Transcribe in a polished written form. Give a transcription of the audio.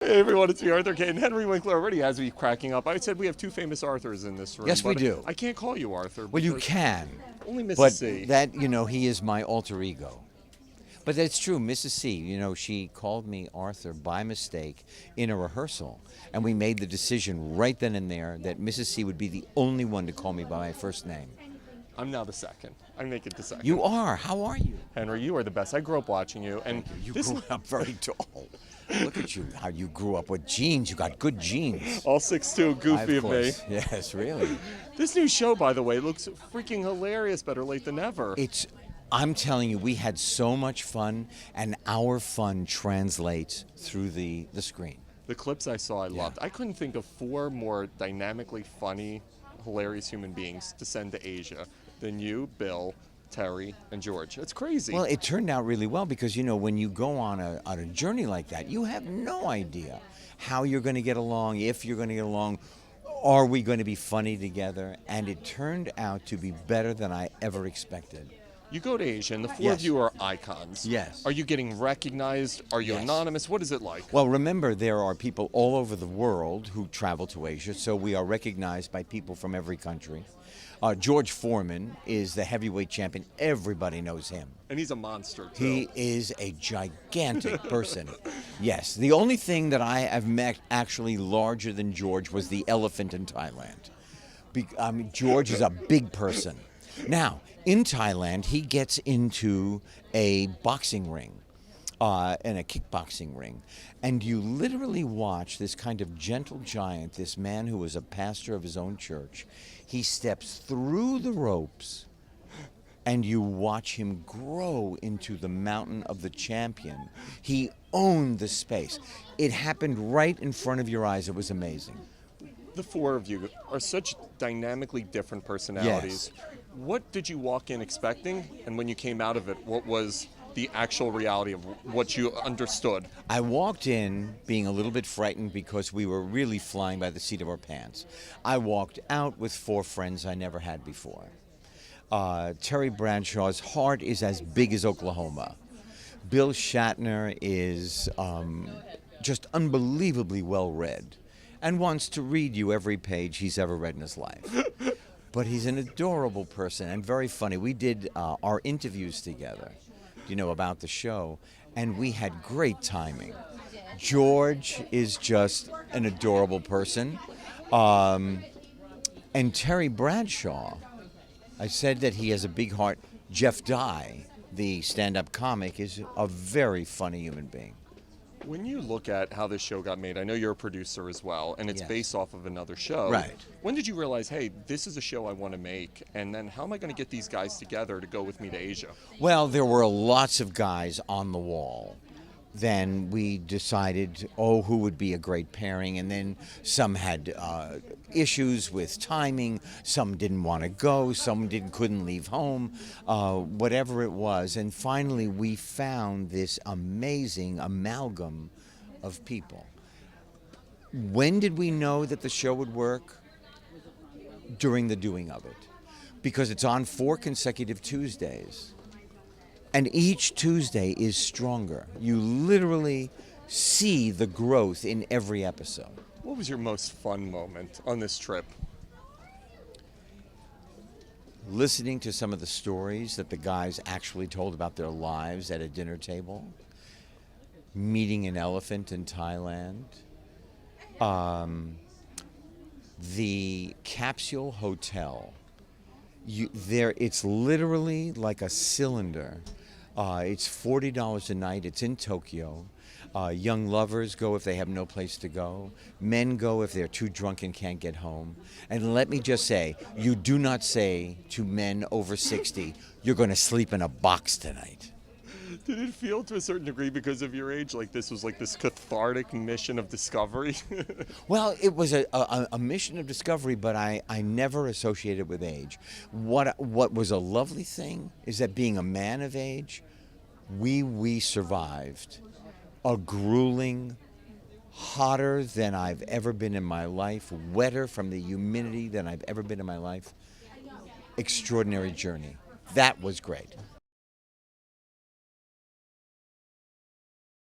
Hey everyone, it's me, Arthur Kade, and Henry Winkler already has me cracking up. I said we have two famous Arthurs in this room. Yes, we do. I can't call you Arthur. Well, you because can. Only Mrs. But C. that, he is my alter ego. But that's true. Mrs. C, she called me Arthur by mistake in a rehearsal. And we made the decision right then and there that Mrs. C would be the only one to call me by my first name. I'm now the second. I make it the second. You are. How are you? Henry, you are the best. I grew up watching you. And You this grew up very tall. Look at you, how you grew up with genes. You got good genes. all 6'2", goofy of me. Yes, really. This new show, by the way, looks freaking hilarious. Better late than never. I'm telling you, we had so much fun, and our fun translates through the screen. The clips I saw, I loved. I couldn't think of four more dynamically funny, hilarious human beings to send to Asia than you, Bill, Terry, and George. It's crazy. Well, it turned out really well because, when you go on a journey like that, you have no idea how you're going to get along, if you're going to get along, are we going to be funny together? And it turned out to be better than I ever expected. You go to Asia, and the four of you are icons. Yes. Are you getting recognized? Are you anonymous? What is it like? Well, remember, there are people all over the world who travel to Asia, so we are recognized by people from every country. George Foreman is the heavyweight champion. Everybody knows him. And he's a monster, too. He is a gigantic person. Yes. The only thing that I have met actually larger than George was the elephant in Thailand. George is a big person. Now, in Thailand, he gets into a boxing ring and a kickboxing ring. And you literally watch this kind of gentle giant, this man who was a pastor of his own church. He steps through the ropes, and you watch him grow into the mountain of the champion. He owned the space. It happened right in front of your eyes. It was amazing. The four of you are such dynamically different personalities. Yes. What did you walk in expecting? And when you came out of it, what was the actual reality of what you understood? I walked in being a little bit frightened because we were really flying by the seat of our pants. I walked out with four friends I never had before. Terry Bradshaw's heart is as big as Oklahoma. Bill Shatner is just unbelievably well-read and wants to read you every page he's ever read in his life. But he's an adorable person and very funny. We did our interviews together, about the show, and we had great timing. George is just an adorable person. And Terry Bradshaw, I said that he has a big heart. Jeff Dye, the stand-up comic, is a very funny human being. When you look at how this show got made, I know you're a producer as well, and it's based off of another show. Right. When did you realize, hey, this is a show I want to make, and then how am I going to get these guys together to go with me to Asia? Well, there were lots of guys on the wall. Then we decided, who would be a great pairing, and then some had issues with timing, some didn't want to go, some couldn't leave home, whatever it was. And finally, we found this amazing amalgam of people. When did we know that the show would work? During the doing of it. Because it's on 4 consecutive Tuesdays. And each Tuesday is stronger. You literally see the growth in every episode. What was your most fun moment on this trip? Listening to some of the stories that the guys actually told about their lives at a dinner table. Meeting an elephant in Thailand. The Capsule Hotel. It's literally like a cylinder. It's $40 a night. It's in Tokyo. Young lovers go if they have no place to go. Men go if they're too drunk and can't get home. And let me just say, you do not say to men over 60, you're going to sleep in a box tonight. Did it feel to a certain degree because of your age like this was like this cathartic mission of discovery? Well, it was a mission of discovery, but I never associated with age. What was a lovely thing is that being a man of age, we survived a grueling, hotter than I've ever been in my life, wetter from the humidity than I've ever been in my life, extraordinary journey. That was great.